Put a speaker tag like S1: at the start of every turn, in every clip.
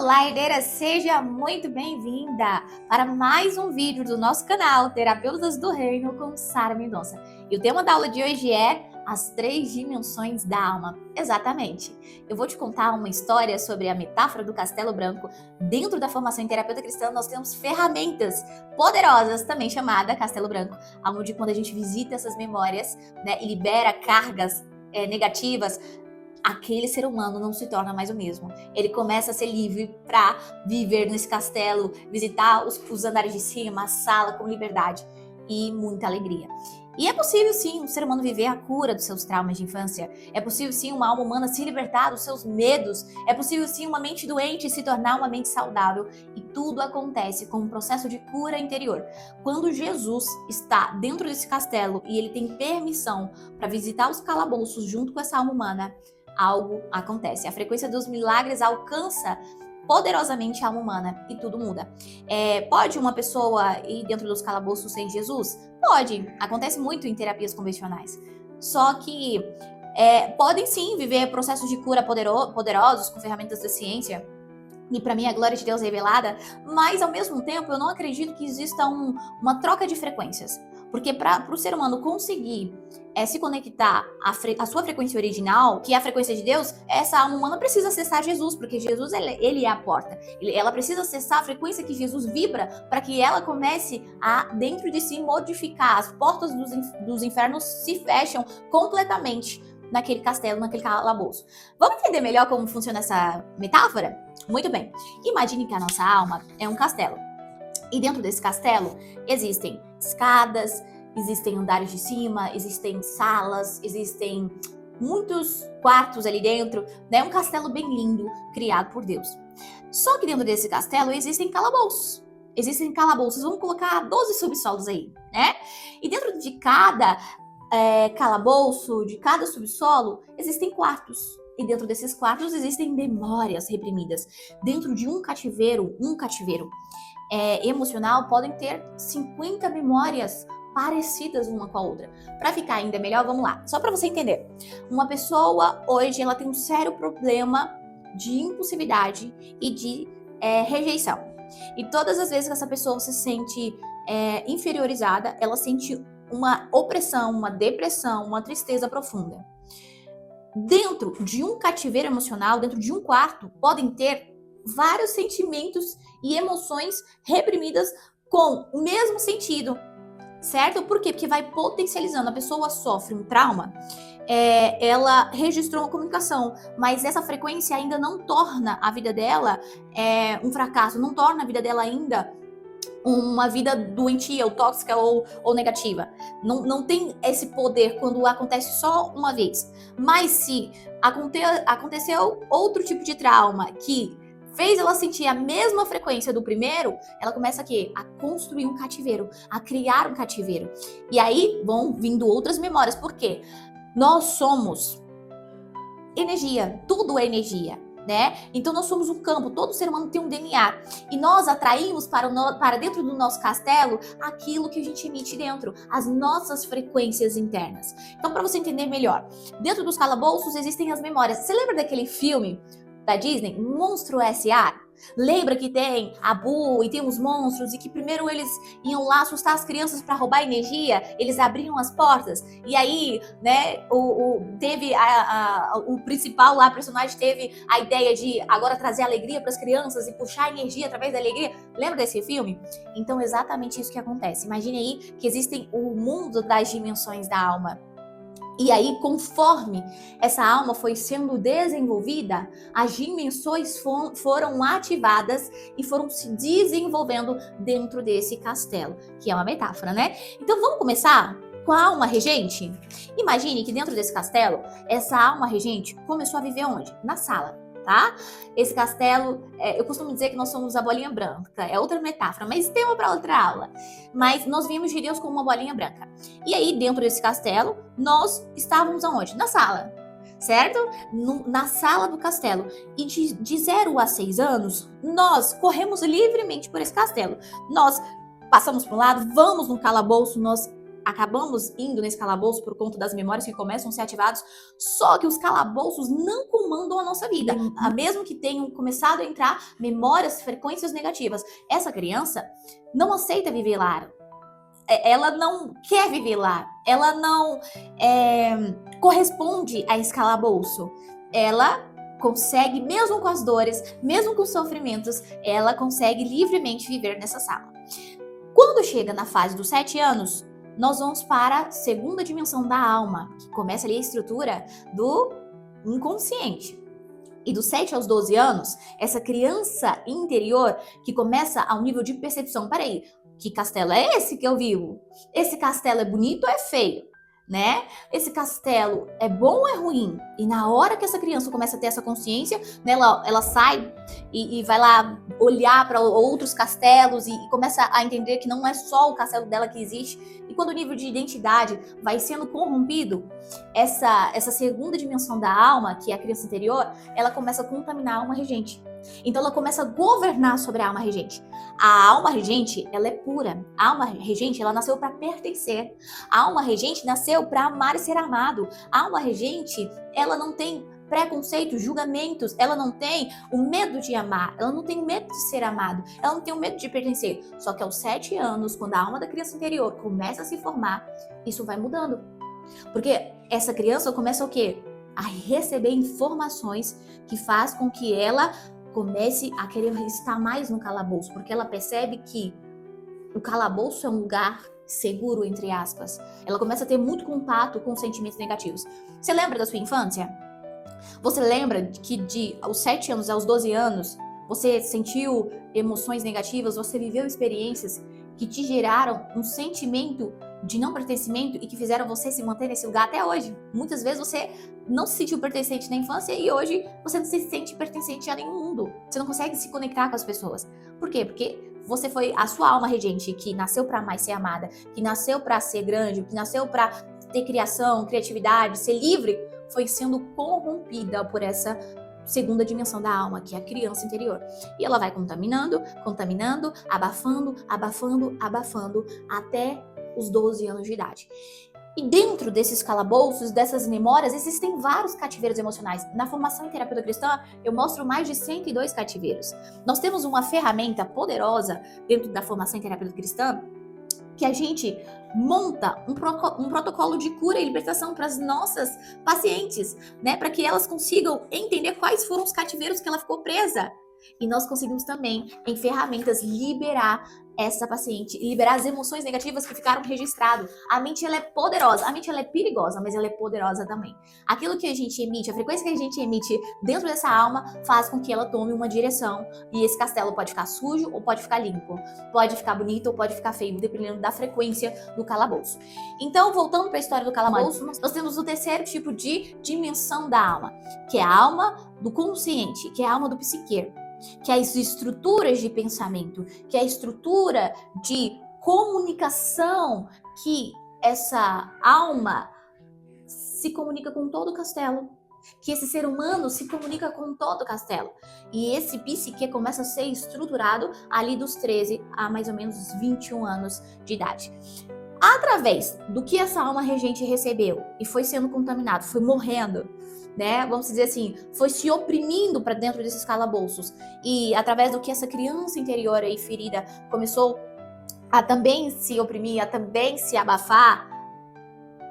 S1: Olá, herdeira! Seja muito bem-vinda para mais um vídeo do nosso canal Terapeutas do Reino com Sara Mendonça. E o tema da aula de hoje é as 3 dimensões da alma. Exatamente! Eu vou te contar uma história sobre a metáfora do Castelo Branco. Dentro da formação em terapeuta cristã, nós temos ferramentas poderosas, também chamada Castelo Branco, onde quando a gente visita essas memórias, e libera cargas negativas, aquele ser humano não se torna mais o mesmo. Ele começa a ser livre para viver nesse castelo, visitar os andares de cima, a sala com liberdade e muita alegria. E é possível sim um ser humano viver a cura dos seus traumas de infância. É possível sim uma alma humana se libertar dos seus medos. É possível sim uma mente doente se tornar uma mente saudável. E tudo acontece com um processo de cura interior. Quando Jesus está dentro desse castelo e ele tem permissão para visitar os calabouços junto com essa alma humana, algo acontece. A frequência dos milagres alcança poderosamente a alma humana e tudo muda. Pode uma pessoa ir dentro dos calabouços sem Jesus? Pode. Acontece muito em terapias convencionais. Só que podem sim viver processos de cura poderosos com ferramentas da ciência. E para mim a glória de Deus é revelada, mas ao mesmo tempo eu não acredito que exista uma troca de frequências. Porque para o ser humano conseguir se conectar à sua frequência original, que é a frequência de Deus, essa alma humana precisa acessar Jesus, porque Jesus ele é a porta. Ela precisa acessar a frequência que Jesus vibra para que ela comece a, dentro de si, modificar. As portas dos infernos se fecham completamente naquele castelo, naquele calabouço. Vamos entender melhor como funciona essa metáfora? Muito bem. Imagine que a nossa alma é um castelo. E dentro desse castelo existem escadas, existem andares de cima, existem salas, existem muitos quartos ali dentro, né? Um castelo bem lindo, criado por Deus. Só que dentro desse castelo existem calabouços. Existem calabouços, vamos colocar 12 subsolos aí, né? E dentro de cada calabouço, de cada subsolo, existem quartos. E dentro desses quartos existem memórias reprimidas. Dentro de um cativeiro emocional, podem ter 50 memórias parecidas uma com a outra. Para ficar ainda melhor, vamos lá. Só para você entender. Uma pessoa hoje ela tem um sério problema de impulsividade e de rejeição. E todas as vezes que essa pessoa se sente inferiorizada, ela sente uma opressão, uma depressão, uma tristeza profunda. Dentro de um cativeiro emocional, dentro de um quarto, podem ter vários sentimentos e emoções reprimidas com o mesmo sentido, certo? Por quê? Porque vai potencializando. A pessoa sofre um trauma, ela registrou uma comunicação, mas essa frequência ainda não torna a vida dela um fracasso, não torna a vida dela ainda uma vida doentia, ou tóxica, ou negativa. Não tem esse poder quando acontece só uma vez. Mas se aconteceu outro tipo de trauma que fez ela sentir a mesma frequência do primeiro, ela começa a construir um cativeiro, a criar um cativeiro. E aí vão vindo outras memórias. Por quê? Nós somos energia, tudo é energia. Então nós somos um campo, todo ser humano tem um DNA e nós atraímos para dentro do nosso castelo aquilo que a gente emite dentro, as nossas frequências internas. Então, para você entender melhor, dentro dos calabouços existem as memórias. Você lembra daquele filme da Disney, Monstro S.A.? Lembra que tem a Boo e tem os monstros e que primeiro eles iam lá assustar as crianças para roubar energia, eles abriam as portas e aí, teve o principal lá, personagem, teve a ideia de agora trazer alegria para as crianças e puxar energia através da alegria. Lembra desse filme? Então, exatamente isso que acontece. Imagine aí que existem o mundo das dimensões da alma. E aí, conforme essa alma foi sendo desenvolvida, as dimensões foram ativadas e foram se desenvolvendo dentro desse castelo, que é uma metáfora, né? Então, vamos começar com a alma regente? Imagine que dentro desse castelo, essa alma regente começou a viver onde? Na sala. Tá? Esse castelo, eu costumo dizer que nós somos a bolinha branca, é outra metáfora, mas tema para outra aula. Mas nós vimos de Deus como uma bolinha branca. E aí, dentro desse castelo, nós estávamos aonde? Na sala, certo? Na sala do castelo. E de 0 a 6 anos, nós corremos livremente por esse castelo. Nós passamos para um lado, vamos no calabouço, nós acabamos indo nesse calabouço por conta das memórias que começam a ser ativados, só que os calabouços não comandam a nossa vida, mesmo que tenham começado a entrar memórias, frequências negativas. Essa criança não aceita viver lá, ela não quer viver lá, ela não corresponde a esse calabouço. Ela consegue, mesmo com as dores, mesmo com os sofrimentos, ela consegue livremente viver nessa sala. Quando chega na fase dos 7 anos, nós vamos para a segunda dimensão da alma, que começa ali a estrutura do inconsciente. E dos 7 aos 12 anos, essa criança interior que começa ao nível de percepção. Peraí, que castelo é esse que eu vivo? Esse castelo é bonito ou é feio? Né? Esse castelo é bom ou é ruim? E na hora que essa criança começa a ter essa consciência, né, ela sai e vai lá olhar para outros castelos e começa a entender que não é só o castelo dela que existe. E quando o nível de identidade vai sendo corrompido, essa segunda dimensão da alma, que é a criança interior, ela começa a contaminar a alma regente. Então ela começa a governar sobre a alma regente. A alma regente, ela é pura. A alma regente, ela nasceu para pertencer. A alma regente nasceu para amar e ser amado. A alma regente, ela não tem preconceitos, julgamentos, ela não tem o medo de amar, ela não tem o medo de ser amado, ela não tem o medo de pertencer. Só que aos 7 anos, quando a alma da criança interior começa a se formar, isso vai mudando. Porque essa criança começa o quê? A receber informações que faz com que ela comece a querer estar mais no calabouço, porque ela percebe que o calabouço é um lugar seguro, entre aspas. Ela começa a ter muito contato com sentimentos negativos. Você lembra da sua infância? Você lembra que aos 7 anos aos 12 anos, você sentiu emoções negativas, você viveu experiências que te geraram um sentimento de não pertencimento e que fizeram você se manter nesse lugar até hoje? Muitas vezes você não se sentiu pertencente na infância e hoje você não se sente pertencente a nenhum mundo. Você não consegue se conectar com as pessoas. Por quê? Porque você foi a sua alma regente, que nasceu para mais ser amada, que nasceu para ser grande, que nasceu para ter criação, criatividade, ser livre, foi sendo corrompida por essa segunda dimensão da alma, que é a criança interior. E ela vai contaminando, abafando, até os 12 anos de idade. E dentro desses calabouços, dessas memórias, existem vários cativeiros emocionais. Na formação em terapeuta cristã, eu mostro mais de 102 cativeiros. Nós temos uma ferramenta poderosa dentro da formação em terapeuta cristã, que a gente monta um protocolo de cura e libertação para as nossas pacientes, né? Para que elas consigam entender quais foram os cativeiros que ela ficou presa. E nós conseguimos também, em ferramentas, liberar essa paciente, liberar as emoções negativas que ficaram registradas. A mente, ela é poderosa, a mente, ela é perigosa, mas ela é poderosa também. Aquilo que a gente emite, a frequência que a gente emite dentro dessa alma, faz com que ela tome uma direção. E esse castelo pode ficar sujo ou pode ficar limpo. Pode ficar bonito ou pode ficar feio, dependendo da frequência do calabouço. Então, voltando para a história do calabouço, nós temos o terceiro tipo de dimensão da alma, que é a alma do consciente, que é a alma do psique, que é as estruturas de pensamento, que é a estrutura de comunicação, que essa alma se comunica com todo o castelo, que esse ser humano se comunica com todo o castelo. E esse psique começa a ser estruturado ali dos 13 a mais ou menos 21 anos de idade. Através do que essa alma regente recebeu e foi sendo contaminado, foi morrendo, né? Vamos dizer assim, foi se oprimindo para dentro desses calabouços. E através do que essa criança interior aí ferida começou a também se oprimir, a também se abafar,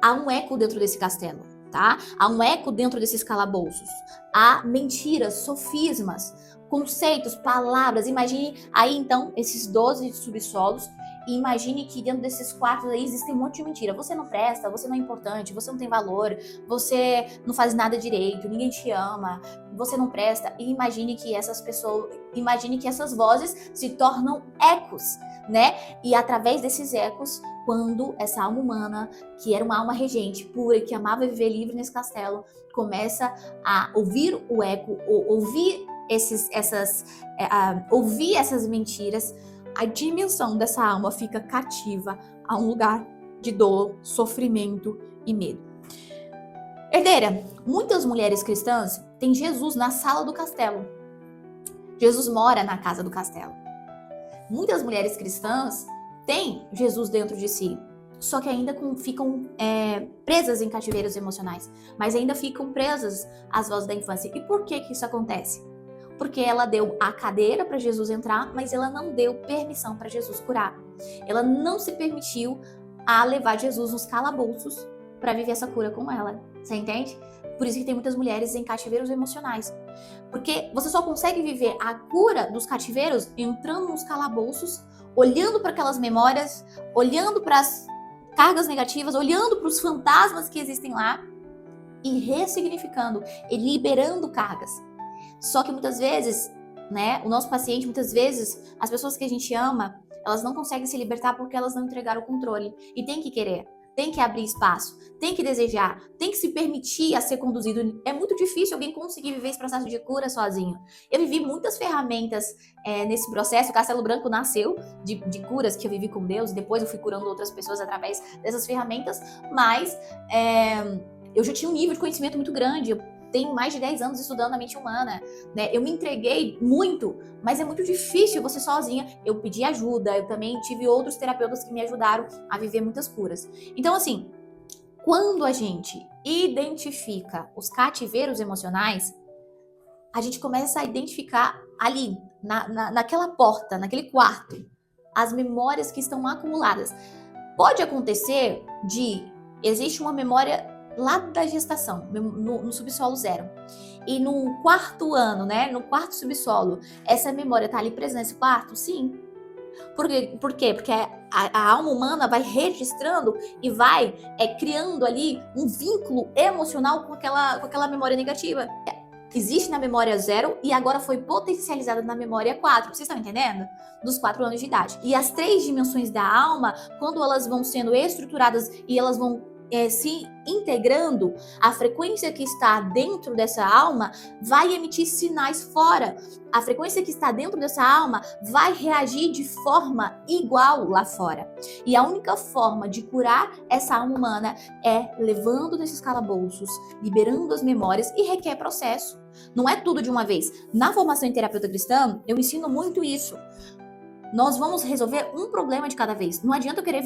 S1: há um eco dentro desse castelo, tá? Há um eco dentro desses calabouços. Há mentiras, sofismas, conceitos, palavras. Imagine aí então esses 12 subsolos. E imagine que dentro desses quartos aí existem um monte de mentira. Você não presta, você não é importante, você não tem valor, você não faz nada direito, ninguém te ama, você não presta. E imagine que essas vozes se tornam ecos, né? E através desses ecos, quando essa alma humana, que era uma alma regente, pura, que amava viver livre nesse castelo, começa a ouvir o eco, ouvir essas mentiras, a dimensão dessa alma fica cativa a um lugar de dor, sofrimento e medo. Herdeira, muitas mulheres cristãs têm Jesus na sala do castelo. Jesus mora na casa do castelo. Muitas mulheres cristãs têm Jesus dentro de si. só que ainda ficam presas em cativeiros emocionais, mas ainda ficam presas às vozes da infância. E por que isso acontece? Porque ela deu a cadeira para Jesus entrar, mas ela não deu permissão para Jesus curar. Ela não se permitiu a levar Jesus nos calabouços para viver essa cura com ela. Você entende? Por isso que tem muitas mulheres em cativeiros emocionais. Porque você só consegue viver a cura dos cativeiros entrando nos calabouços, olhando para aquelas memórias, olhando para as cargas negativas, olhando para os fantasmas que existem lá e ressignificando e liberando cargas. Só que muitas vezes, né, o nosso paciente, muitas vezes, as pessoas que a gente ama, elas não conseguem se libertar porque elas não entregaram o controle. E tem que querer, tem que abrir espaço, tem que desejar, tem que se permitir a ser conduzido. É muito difícil alguém conseguir viver esse processo de cura sozinho. Eu vivi muitas ferramentas nesse processo. O Castelo Branco nasceu de curas que eu vivi com Deus, e depois eu fui curando outras pessoas através dessas ferramentas, mas eu já tinha um nível de conhecimento muito grande. Eu tenho mais de 10 anos estudando a mente humana, né? Eu me entreguei muito, mas é muito difícil você sozinha. Eu pedi ajuda, eu também tive outros terapeutas que me ajudaram a viver muitas curas. Então, assim, quando a gente identifica os cativeiros emocionais, a gente começa a identificar ali, naquela porta, naquele quarto, as memórias que estão acumuladas. Pode acontecer existe uma memória lá da gestação, no subsolo 0. E no 4º ano, né, no 4º subsolo, essa memória tá ali presente nesse quarto? Sim. Por quê? Porque a alma humana vai registrando e vai criando ali um vínculo emocional com aquela memória negativa. Existe na memória 0 e agora foi potencializada na memória 4. Vocês estão entendendo? Dos 4 anos de idade. E as 3 dimensões da alma, quando elas vão sendo estruturadas e elas vão se integrando, a frequência que está dentro dessa alma vai emitir sinais fora. A frequência que está dentro dessa alma vai reagir de forma igual lá fora. E a única forma de curar essa alma humana é levando desses calabouços, liberando as memórias, e requer processo. Não é tudo de uma vez. Na formação em terapeuta cristã, eu ensino muito isso. Nós vamos resolver um problema de cada vez. Não adianta eu querer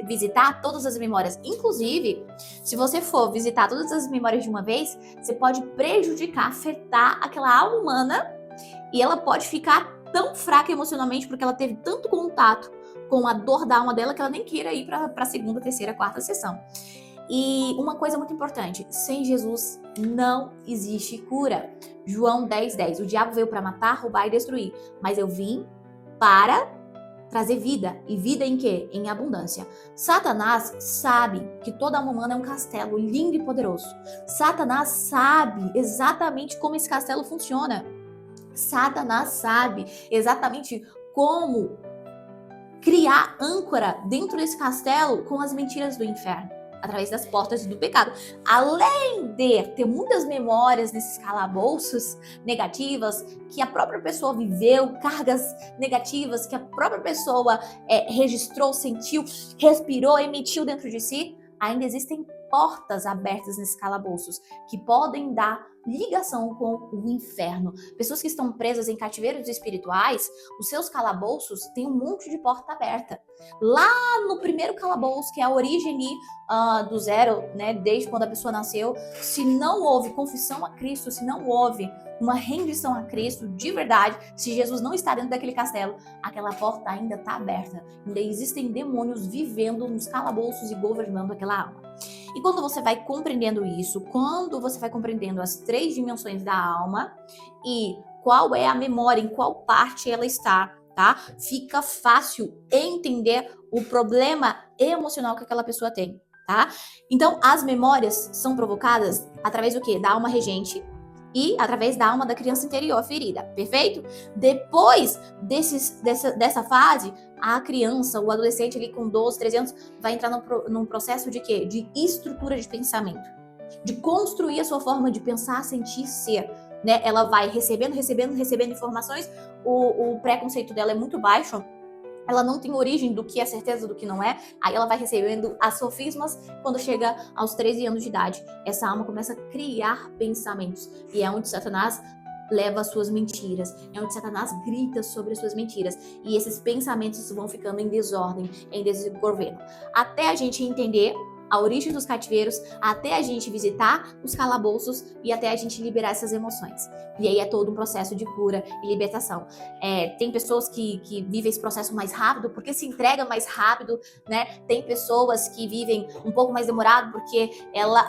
S1: visitar todas as memórias. Inclusive, se você for visitar todas as memórias de uma vez, você pode prejudicar, afetar aquela alma humana, e ela pode ficar tão fraca emocionalmente porque ela teve tanto contato com a dor da alma dela que ela nem queira ir para a 2ª, 3ª, 4ª sessão. E uma coisa muito importante, sem Jesus não existe cura. João 10:10, o diabo veio para matar, roubar e destruir, mas eu vim para trazer vida. E vida em quê? Em abundância. Satanás sabe que toda alma humana é um castelo lindo e poderoso. Satanás sabe exatamente como esse castelo funciona. Satanás sabe exatamente como criar âncora dentro desse castelo com as mentiras do inferno, através das portas do pecado. Além de ter muitas memórias nesses calabouços negativas que a própria pessoa viveu, cargas negativas que a própria pessoa registrou, sentiu, respirou, emitiu dentro de si, ainda existem portas abertas nesses calabouços que podem dar ligação com o inferno. Pessoas que estão presas em cativeiros espirituais, os seus calabouços têm um monte de porta aberta. Lá no primeiro calabouço, que é a origem do 0, né, desde quando a pessoa nasceu, se não houve confissão a Cristo, se não houve uma rendição a Cristo de verdade, se Jesus não está dentro daquele castelo, aquela porta ainda está aberta. Ainda existem demônios vivendo nos calabouços e governando aquela alma. E quando você vai compreendendo isso, quando você vai compreendendo as 3 dimensões da alma e qual é a memória, em qual parte ela está, tá? Fica fácil entender o problema emocional que aquela pessoa tem, tá? Então, as memórias são provocadas através do quê? Da alma regente e através da alma da criança interior ferida, perfeito? Depois dessa fase, a criança, o adolescente ali com 12, 13 anos, vai entrar num processo de quê? De estrutura de pensamento, de construir a sua forma de pensar, sentir, ser, né? Ela vai recebendo informações, o preconceito dela é muito baixo, ela não tem origem do que é certeza, do que não é, aí ela vai recebendo as sofismas. Quando chega aos 13 anos de idade, essa alma começa a criar pensamentos, e é onde Satanás leva às suas mentiras, é onde Satanás grita sobre as suas mentiras, e esses pensamentos vão ficando em desordem, em desgoverno, até a gente entender a origem dos cativeiros, até a gente visitar os calabouços e até a gente liberar essas emoções. E aí é todo um processo de cura e libertação. Tem pessoas que vivem esse processo mais rápido porque se entrega mais rápido, né? Tem pessoas que vivem um pouco mais demorado porque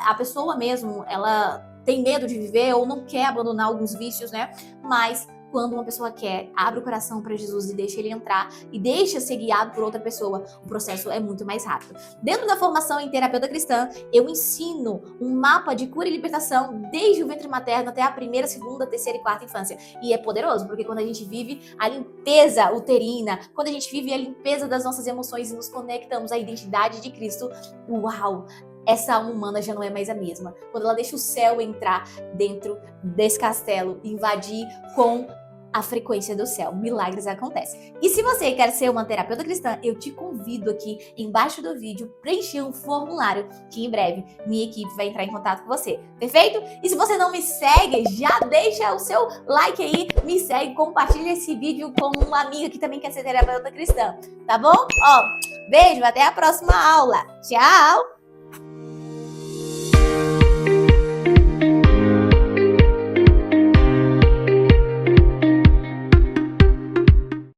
S1: a pessoa mesmo, ela tem medo de viver ou não quer abandonar alguns vícios, né? Mas quando uma pessoa quer, abre o coração para Jesus e deixa ele entrar e deixa ser guiado por outra pessoa, o processo é muito mais rápido. Dentro da formação em terapeuta cristã, eu ensino um mapa de cura e libertação desde o ventre materno até a primeira, segunda, terceira e quarta infância. E é poderoso, porque quando a gente vive a limpeza uterina, quando a gente vive a limpeza das nossas emoções e nos conectamos à identidade de Cristo, uau! Essa alma humana já não é mais a mesma. Quando ela deixa o céu entrar dentro desse castelo, invadir com a frequência do céu, milagres acontecem. E se você quer ser uma terapeuta cristã, eu te convido aqui embaixo do vídeo preencher um formulário que em breve minha equipe vai entrar em contato com você, perfeito? E se você não me segue, já deixa o seu like aí, me segue, compartilha esse vídeo com uma amiga que também quer ser terapeuta cristã, tá bom? Beijo, até a próxima aula. Tchau!